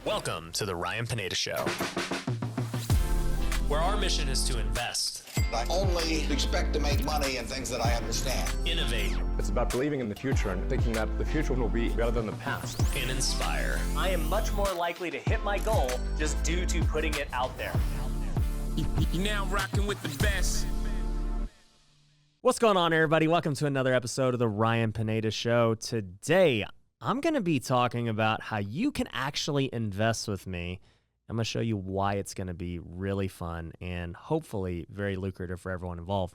Welcome to the Ryan Pineda Show, where our mission is to invest, I only expect to make money in things that I understand. innovate, It's about believing in the future and thinking that the future will be better than the past. and inspire. I am much more likely to hit my goal just due to putting it out there. You're now rocking with the best. What's going on, everybody? Welcome to another episode of the Ryan Pineda Show. Today, I'm going to be talking about how you can actually invest with me. I'm going to show you why it's going to be really fun and hopefully very lucrative for everyone involved.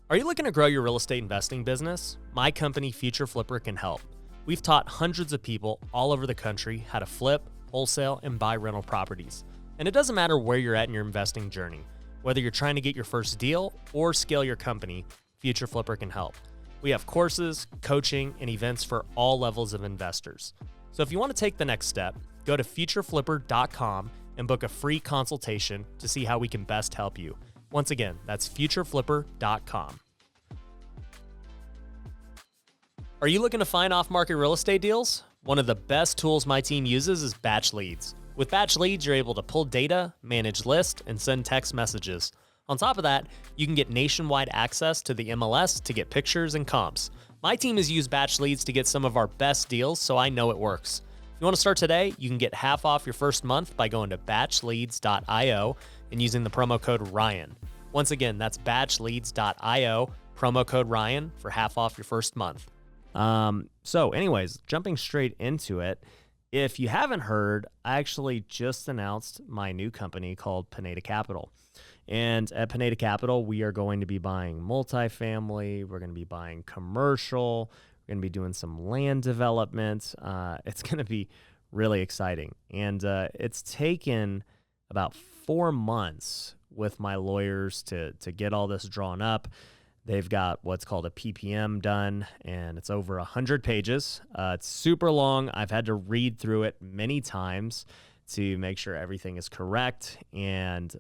Are you looking to grow your real estate investing business? My company, Future Flipper, can help. We've taught hundreds of people all over the country how to flip, wholesale, and buy rental properties. And it doesn't matter where you're at in your investing journey. Whether you're trying to get your first deal or scale your company, Future Flipper can help. We have courses, coaching, and events for all levels of investors. So if you want to take the next step, go to futureflipper.com and book a free consultation to see how we can best help you. Once again, that's futureflipper.com. Are you looking to find off-market real estate deals? One of the best tools my team uses is Batch Leads. With Batch Leads, you're able to pull data, manage lists, and send text messages. On top of that, you can get nationwide access to the MLS to get pictures and comps. My team has used Batch Leads to get some of our best deals, so I know it works. If you want to start today, you can get half off your first month by going to batchleads.io and using the promo code Ryan. Once again, that's batchleads.io, promo code Ryan for half off your first month. So anyways, jumping straight into it, if you haven't heard, I actually just announced my new company called Pineda Capital. And at Pineda Capital, we are going to be buying multifamily. We're going to be buying commercial. We're going to be doing some land development. It's going to be really exciting. And it's taken about 4 months with my lawyers to get all this drawn up. They've got what's called a PPM done, and it's over 100 pages. It's super long. I've had to read through it many times to make sure everything is correct. And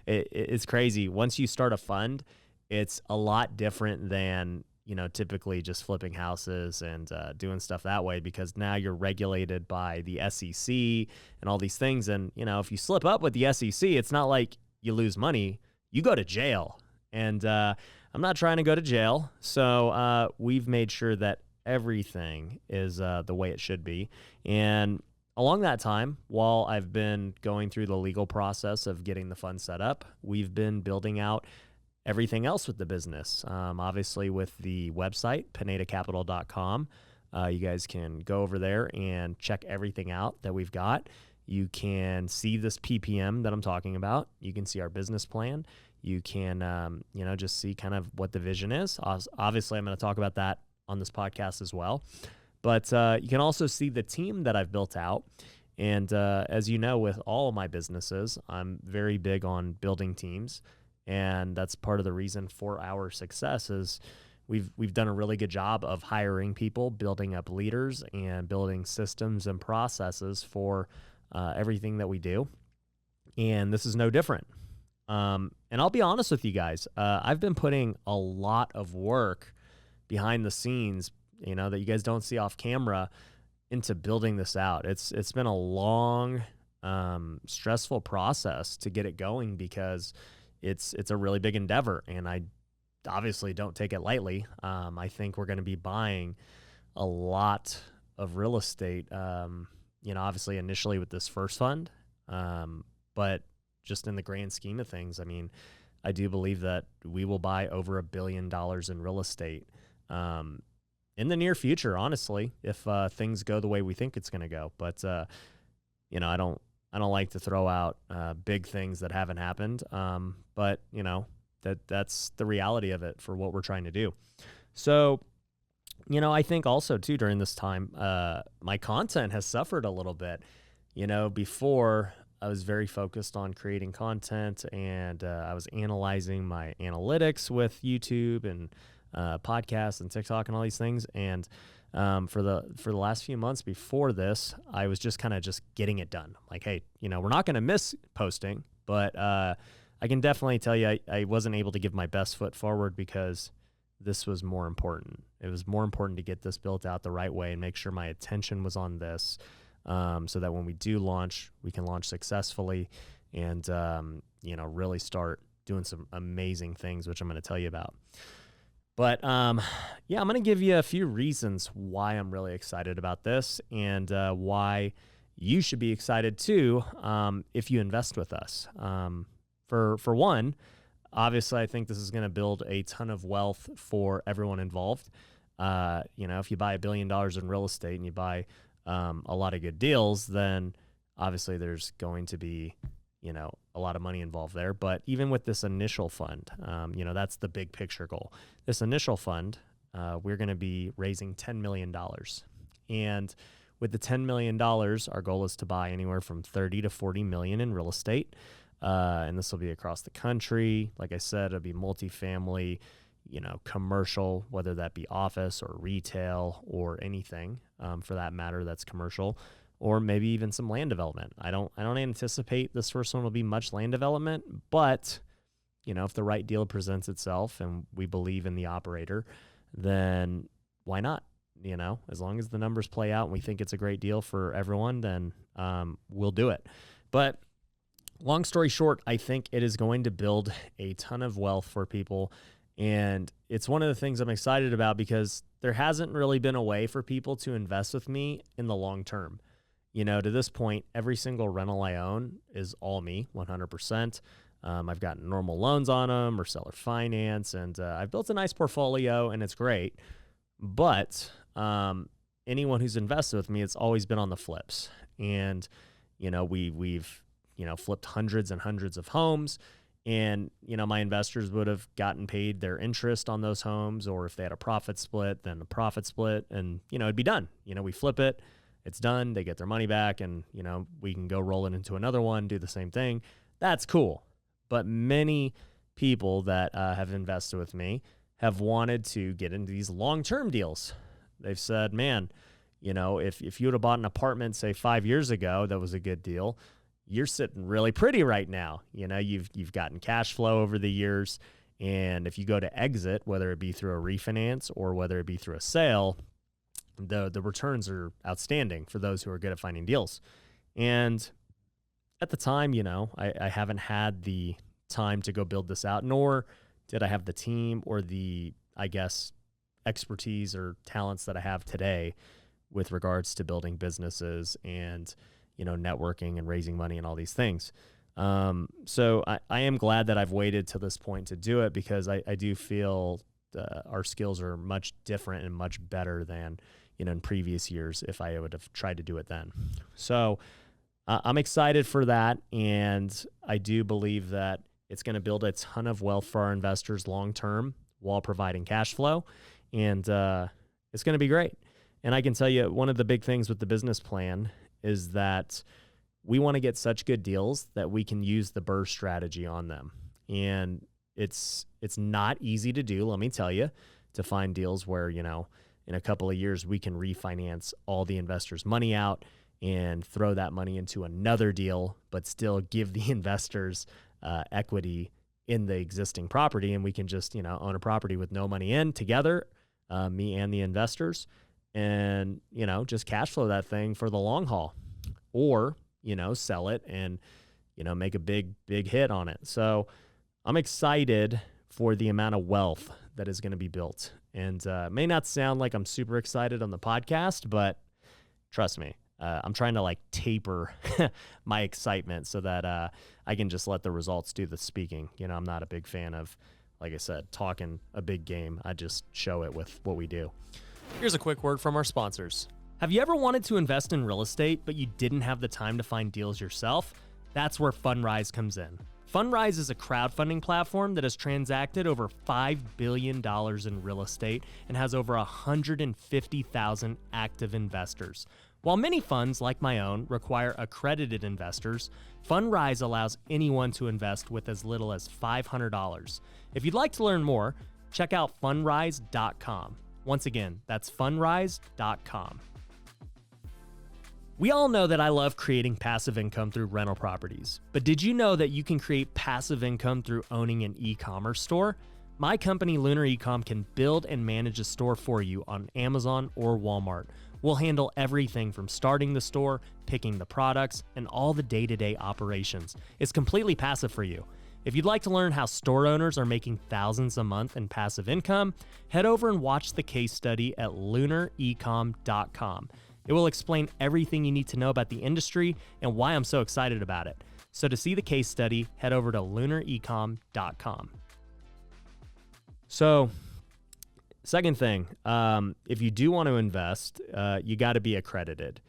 it's crazy. Once you start a fund, it's a lot different than, typically just flipping houses and doing stuff that way, because now you're regulated by the SEC and all these things. And, if you slip up with the SEC, it's not like you lose money. You go to jail. And I'm not trying to go to jail, so we've made sure that everything is the way it should be. And along that time, while I've been going through the legal process of getting the fund set up, we've been building out everything else with the business. Obviously, with the website, pinedacapital.com, you guys can go over there and check everything out that we've got. You can see this PPM that I'm talking about. You can see our business plan. You can, just see kind of what the vision is. Obviously, I'm going to talk about that on this podcast as well. But you can also see the team that I've built out. And as you know, with all of my businesses, I'm very big on building teams. And that's part of the reason for our success is we've done a really good job of hiring people, building up leaders, and building systems and processes for everything that we do. And this is no different. And I'll be honest with you guys, I've been putting a lot of work behind the scenes, that you guys don't see off camera, into building this out. It's been a long, stressful process to get it going, because it's a really big endeavor, and I obviously don't take it lightly. I think we're going to be buying a lot of real estate, obviously initially with this first fund, but just in the grand scheme of things, I do believe that we will buy over $1 billion in real estate in the near future, honestly, if things go the way we think it's going to go. But, I don't like to throw out big things that haven't happened. But, that's the reality of it for what we're trying to do. So, I think also, too, during this time, my content has suffered a little bit. Before, I was very focused on creating content, and I was analyzing my analytics with YouTube and podcasts and TikTok and all these things. And for the last few months before this, I was just kind of getting it done. Like, hey, we're not going to miss posting, but I can definitely tell you I wasn't able to give my best foot forward because this was more important. It was more important to get this built out the right way and make sure my attention was on this. so that when we do launch, we can launch successfully and, really start doing some amazing things, which I'm going to tell you about. But I'm going to give you a few reasons why I'm really excited about this and why you should be excited too if you invest with us. For one, obviously, I think this is going to build a ton of wealth for everyone involved. If you buy $1 billion in real estate and you buy a lot of good deals, then obviously there's going to be, a lot of money involved there. But even with this initial fund, that's the big picture goal. This initial fund, we're going to be raising $10 million. And with the $10 million, our goal is to buy anywhere from 30 to 40 million in real estate. And this will be across the country. Like I said, it'll be multifamily, commercial, whether that be office or retail or anything for that matter that's commercial, or maybe even some land development. I don't anticipate this first one will be much land development, but if the right deal presents itself and we believe in the operator, then why not? As long as the numbers play out and we think it's a great deal for everyone, then we'll do it. But long story short, I think it is going to build a ton of wealth for people. And it's one of the things I'm excited about because there hasn't really been a way for people to invest with me in the long term. To this point, every single rental I own is all me, 100%. I've got normal loans on them or seller finance, and I've built a nice portfolio, and it's great. But anyone who's invested with me, it's always been on the flips. And, we've flipped hundreds and hundreds of homes. And, my investors would have gotten paid their interest on those homes, or if they had a profit split, then the profit split, and, it'd be done. We flip it, it's done, they get their money back, and, we can go roll it into another one, do the same thing. That's cool. But many people that have invested with me have wanted to get into these long-term deals. They've said, man, if you would have bought an apartment, say 5 years ago, that was a good deal. You're sitting really pretty right now. You've gotten cash flow over the years. And if you go to exit, whether it be through a refinance or whether it be through a sale, the returns are outstanding for those who are good at finding deals. And at the time, I haven't had the time to go build this out, nor did I have the team or the, expertise or talents that I have today with regards to building businesses and, networking and raising money and all these things. So I am glad that I've waited to this point to do it because I do feel our skills are much different and much better than, in previous years if I would have tried to do it then. So I'm excited for that. And I do believe that it's going to build a ton of wealth for our investors long-term while providing cash flow. And it's going to be great. And I can tell you one of the big things with the business plan is that we want to get such good deals that we can use the BRRRR strategy on them. And it's not easy to do, let me tell you, to find deals where, in a couple of years, we can refinance all the investors' money out and throw that money into another deal, but still give the investors equity in the existing property. And we can just, own a property with no money in together, me and the investors, and, just cash flow that thing for the long haul, or, sell it and, make a big hit on it. So I'm excited for the amount of wealth that is going to be built. And it may not sound like I'm super excited on the podcast, but trust me, I'm trying to taper my excitement so that I can just let the results do the speaking. I'm not a big fan of, like I said, talking a big game. I just show it with what we do. Here's a quick word from our sponsors. Have you ever wanted to invest in real estate, but you didn't have the time to find deals yourself? That's where Fundrise comes in. Fundrise is a crowdfunding platform that has transacted over $5 billion in real estate and has over 150,000 active investors. While many funds, like my own, require accredited investors, Fundrise allows anyone to invest with as little as $500. If you'd like to learn more, check out fundrise.com. Once again, that's fundrise.com. We all know that I love creating passive income through rental properties, but did you know that you can create passive income through owning an e-commerce store? My company, Lunar Ecom, can build and manage a store for you on Amazon or Walmart. We'll handle everything from starting the store, picking the products, and all the day-to-day operations. It's completely passive for you. If you'd like to learn how store owners are making thousands a month in passive income, head over and watch the case study at lunarecom.com. It will explain everything you need to know about the industry and why I'm so excited about it. So to see the case study, head over to lunarecom.com. So, second thing, if you do want to invest, you got to be accredited.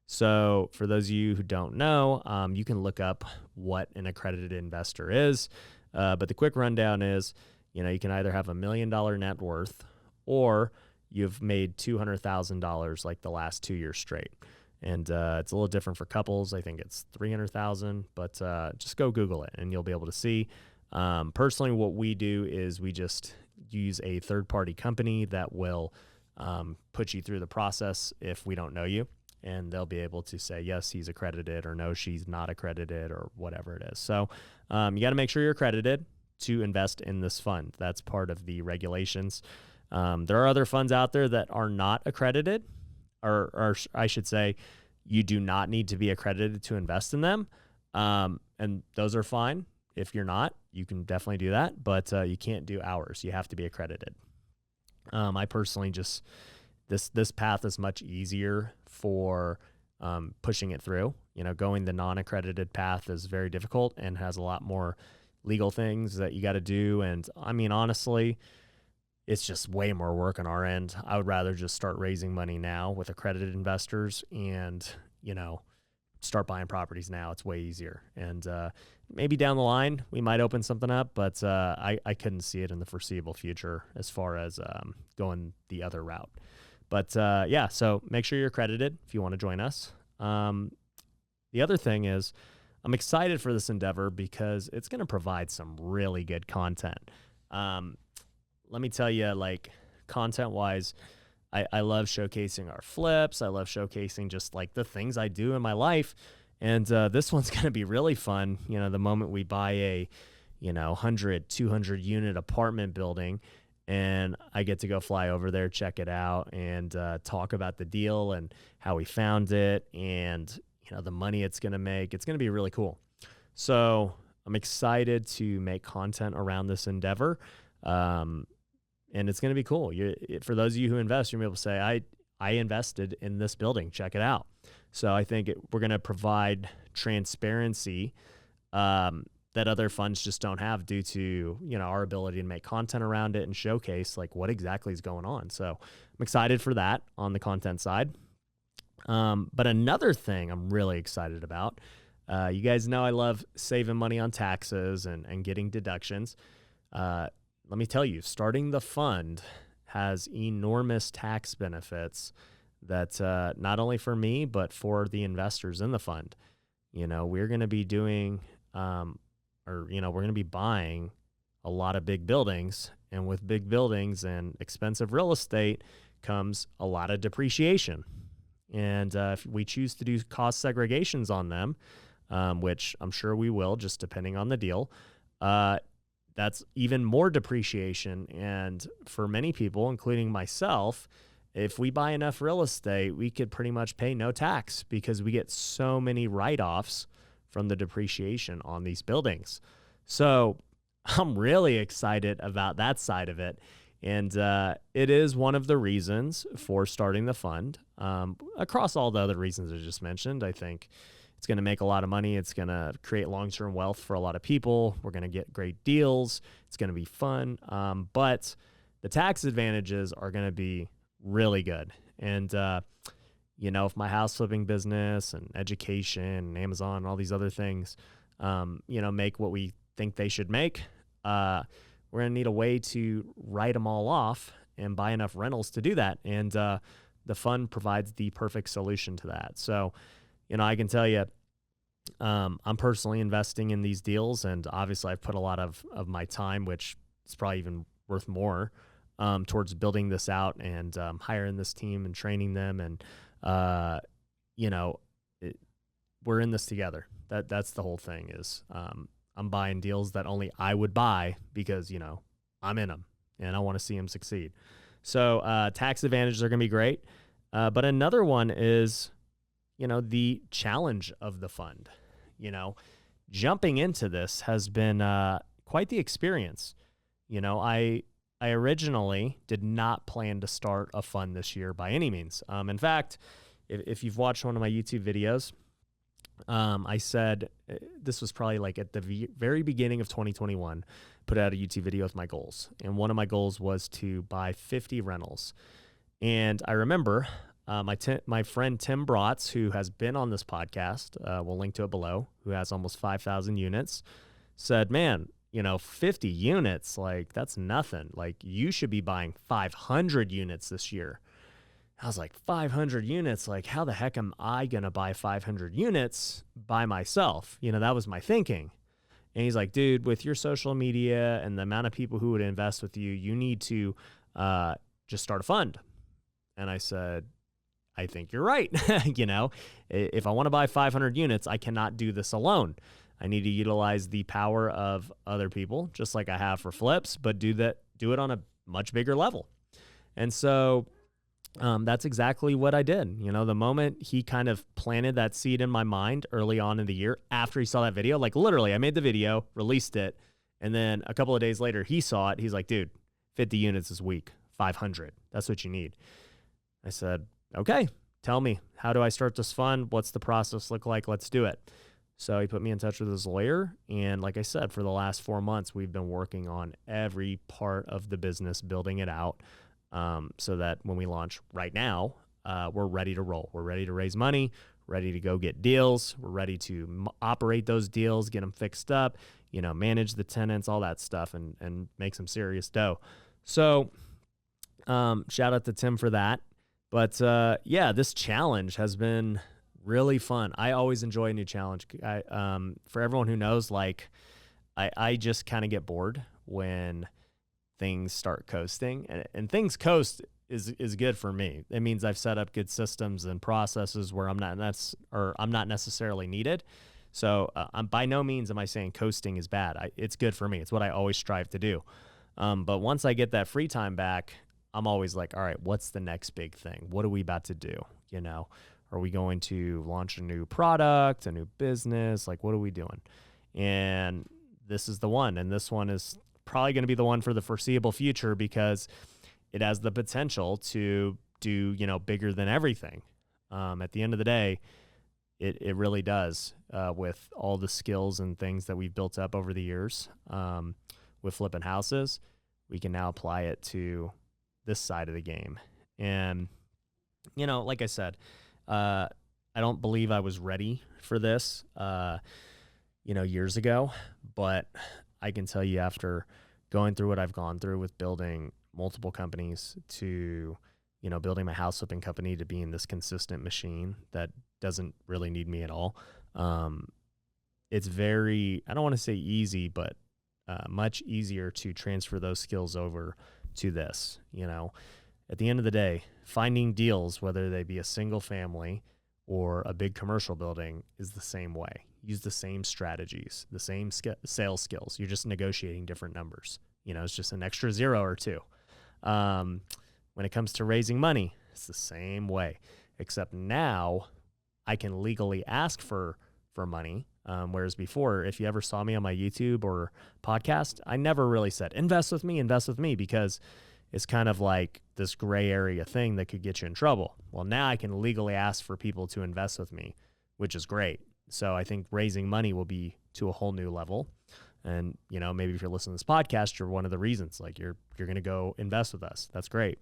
So for those of you who don't know, you can look up what an accredited investor is. But the quick rundown is, you can either have $1 million net worth or you've made $200,000 like the last 2 years straight. And it's a little different for couples. I think it's $300,000, but just go Google it and you'll be able to see. Personally, what we do is we just use a third-party company that will put you through the process if we don't know you. And they'll be able to say, yes, he's accredited, or no, she's not accredited, or whatever it is. So you got to make sure you're accredited to invest in this fund. That's part of the regulations. There are other funds out there that are not accredited, or I should say, you do not need to be accredited to invest in them. And those are fine. If you're not, you can definitely do that, but you can't do ours. You have to be accredited. I personally just... This path is much easier for pushing it through. Going the non-accredited path is very difficult and has a lot more legal things that you got to do. And I mean, honestly, it's just way more work on our end. I would rather just start raising money now with accredited investors and, start buying properties now. It's way easier. And maybe down the line, we might open something up, but I couldn't see it in the foreseeable future as far as going the other route. But so make sure you're accredited if you want to join us. The other thing is I'm excited for this endeavor because it's going to provide some really good content. Let me tell you, content-wise, I love showcasing our flips. I love showcasing just the things I do in my life. And this one's going to be really fun. The moment we buy a 100, 200 unit apartment building, and I get to go fly over there, check it out, and talk about the deal and how we found it and, the money it's going to make. It's going to be really cool. So I'm excited to make content around this endeavor. And it's going to be cool. For those of you who invest, you're going to be able to say, I invested in this building. Check it out. So I think we're going to provide transparency that other funds just don't have due to, our ability to make content around it and showcase what exactly is going on. So I'm excited for that on the content side. But another thing I'm really excited about, you guys know I love saving money on taxes and getting deductions. Let me tell you, starting the fund has enormous tax benefits that not only for me, but for the investors in the fund. We're going to be doing... we're going to be buying a lot of big buildings, and with big buildings and expensive real estate comes a lot of depreciation. And if we choose to do cost segregations on them, which I'm sure we will, just depending on the deal, that's even more depreciation. And for many people, including myself, if we buy enough real estate, we could pretty much pay no tax because we get so many write-offs from the depreciation on these buildings. So I'm really excited about that side of it. And it is one of the reasons for starting the fund. Across all the other reasons I just mentioned, I think it's going to make a lot of money. It's going to create long-term wealth for a lot of people. We're going to get great deals. It's going to be fun. But the tax advantages are going to be really good. And if my house flipping business and education and Amazon and all these other things, make what we think they should make, we're going to need a way to write them all off and buy enough rentals to do that. And the fund provides the perfect solution to that. So, I can tell you, I'm personally investing in these deals, and obviously I've put a lot of my time, which is probably even worth more, towards building this out and hiring this team and training them. And, we're in this together. That's the whole thing is, I'm buying deals that only I would buy because, I'm in them and I want to see them succeed. So, tax advantages are going to be great. But another one is, the challenge of the fund. Jumping into this has been quite the experience. I originally did not plan to start a fund this year by any means. In fact, if you've watched one of my YouTube videos, I said this was probably like at the very beginning of 2021, put out a YouTube video with my goals. And one of my goals was to buy 50 rentals. And I remember my friend Tim Bratz, who has been on this podcast, we'll link to it below, who has almost 5,000 units, said, man, 50 units, like that's nothing. Like you should be buying 500 units this year. I was like, 500 units? Like how the heck am I going to buy 500 units by myself? That was my thinking. And he's like, dude, with your social media and the amount of people who would invest with you, you need to just start a fund. And I said, I think you're right. If I want to buy 500 units, I cannot do this alone. I need to utilize the power of other people, just like I have for flips, but do it on a much bigger level. And so that's exactly what I did. The moment he kind of planted that seed in my mind early on in the year, after he saw that video, like literally I made the video, released it, and then a couple of days later he saw it. He's like, dude, 50 units is weak, 500. That's what you need. I said, okay, tell me, how do I start this fund? What's the process look like? Let's do it. So he put me in touch with his lawyer. And like I said, for the last 4 months, we've been working on every part of the business, building it out so that when we launch right now, we're ready to roll. We're ready to raise money, ready to go get deals. We're ready to operate those deals, get them fixed up, manage the tenants, all that stuff, and make some serious dough. So shout out to Tim for that. But this challenge has been really fun. I always enjoy a new challenge. For everyone who knows, like I just kind of get bored when things start coasting, and things coast is good for me. It means I've set up good systems and processes where I'm not necessarily needed. So I'm by no means am I saying coasting is bad. It's good for me. It's what I always strive to do. But once I get that free time back, I'm always like, all right, what's the next big thing? What are we about to do? Are we going to launch a new product, a new business? Like, what are we doing? And this is the one. And this one is probably going to be the one for the foreseeable future because it has the potential to do, bigger than everything. At the end of the day, it really does with all the skills and things that we've built up over the years with flipping houses. We can now apply it to this side of the game. And, like I said, I don't believe I was ready for this, years ago, but I can tell you after going through what I've gone through with building multiple companies to, building my house flipping company to being this consistent machine that doesn't really need me at all. It's very, I don't want to say easy, but much easier to transfer those skills over to this. At the end of the day, finding deals, whether they be a single family or a big commercial building, is the same way. Use the same strategies, the same sales skills. You're just negotiating different numbers. It's just an extra 0 or 2. When it comes to raising money, it's the same way, except now I can legally ask for money. Whereas before, if you ever saw me on my YouTube or podcast, I never really said, invest with me, because it's kind of like this gray area thing that could get you in trouble. Well, now I can legally ask for people to invest with me, which is great. So I think raising money will be to a whole new level. And, maybe if you're listening to this podcast, you're one of the reasons, like you're going to go invest with us. That's great.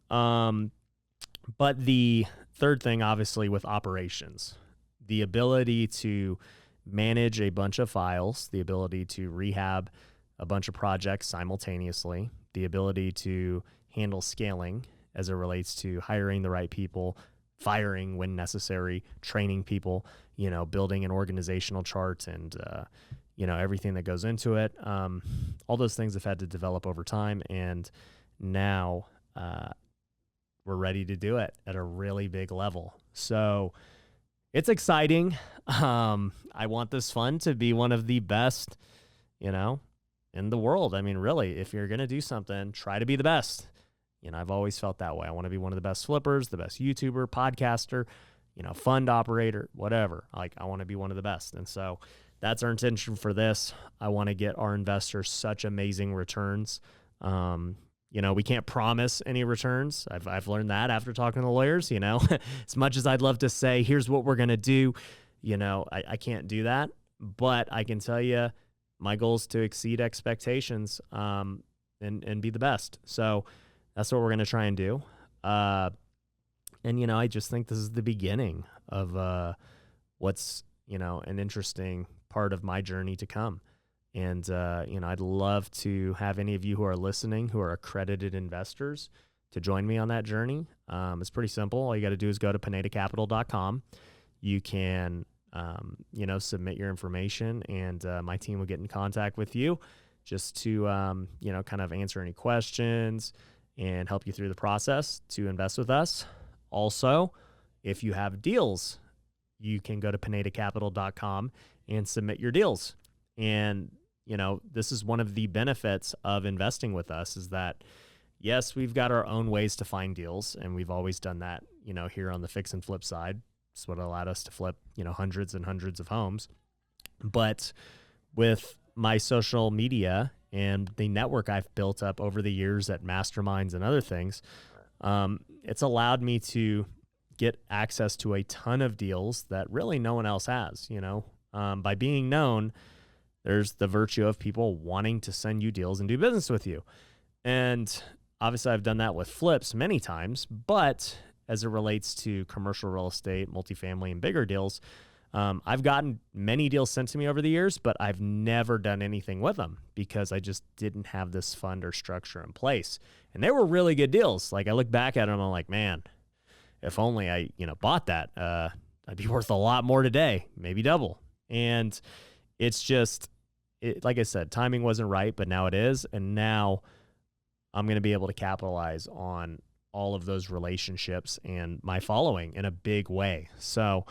But the third thing, obviously, with operations, the ability to manage a bunch of files, the ability to rehab a bunch of projects simultaneously, the ability to handle scaling as it relates to hiring the right people, firing when necessary, training people, building an organizational chart and, everything that goes into it. All those things have had to develop over time. And now we're ready to do it at a really big level. So it's exciting. I want this fund to be one of the best, in the world. I mean, really, if you're going to do something, try to be the best. I've always felt that way. I want to be one of the best flippers, the best YouTuber, podcaster, fund operator, whatever. Like, I want to be one of the best. And so that's our intention for this. I want to get our investors such amazing returns. We can't promise any returns. I've learned that after talking to the lawyers, as much as I'd love to say, here's what we're going to do, I can't do that, but I can tell you my goal is to exceed expectations, and be the best. So that's what we're going to try and do. And I just think this is the beginning of, what's, an interesting part of my journey to come. And, I'd love to have any of you who are listening, who are accredited investors, to join me on that journey. It's pretty simple. All you got to do is go to pinedacapital.com. You can, submit your information, and my team will get in contact with you just to, kind of answer any questions and help you through the process to invest with us. Also, if you have deals, you can go to pinedacapital.com and submit your deals. And, this is one of the benefits of investing with us, is that, yes, we've got our own ways to find deals, and we've always done that, here on the fix and flip side. It's what allowed us to flip, hundreds and hundreds of homes. But with my social media and the network I've built up over the years at masterminds and other things, it's allowed me to get access to a ton of deals that really no one else has. By being known, there's the virtue of people wanting to send you deals and do business with you. And obviously I've done that with flips many times, but as it relates to commercial real estate, multifamily, and bigger deals, I've gotten many deals sent to me over the years, but I've never done anything with them because I just didn't have this fund or structure in place. And they were really good deals. Like, I look back at them, I'm like, man, if only I, bought that, I'd be worth a lot more today, maybe double. And it's just, like I said, timing wasn't right, but now it is. And now I'm going to be able to capitalize on all of those relationships and my following in a big way. So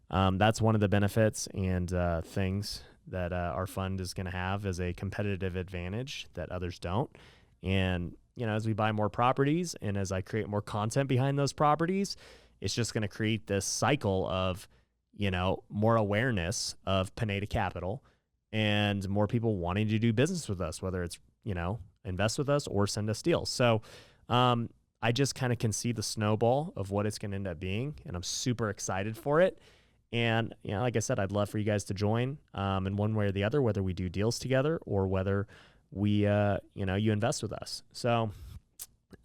that's one of the benefits and things that our fund is going to have as a competitive advantage that others don't. And, as we buy more properties and as I create more content behind those properties, it's just going to create this cycle of, more awareness of Pineda Capital and more people wanting to do business with us, whether it's, invest with us or send us deals. So I just kind of can see the snowball of what it's going to end up being, and I'm super excited for it. And, like I said, I'd love for you guys to join in one way or the other, whether we do deals together or whether we, you invest with us. So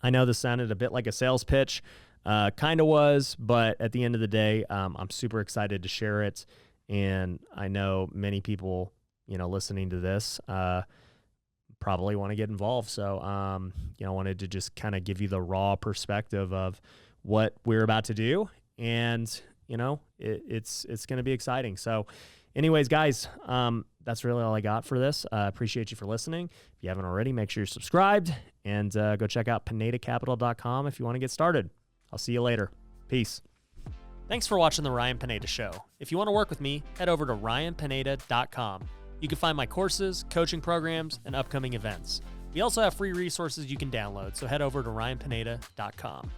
I know this sounded a bit like a sales pitch, kind of was, but at the end of the day, I'm super excited to share it. And I know many people, listening to this, probably want to get involved. So, I wanted to just kind of give you the raw perspective of what we're about to do. And, it's going to be exciting. So anyways, guys, that's really all I got for this. Appreciate you for listening. If you haven't already, make sure you're subscribed and go check out pinedacapital.com if you want to get started. I'll see you later. Peace. Thanks for watching The Ryan Pineda Show. If you want to work with me, head over to ryanpineda.com. You can find my courses, coaching programs, and upcoming events. We also have free resources you can download, so head over to ryanpineda.com.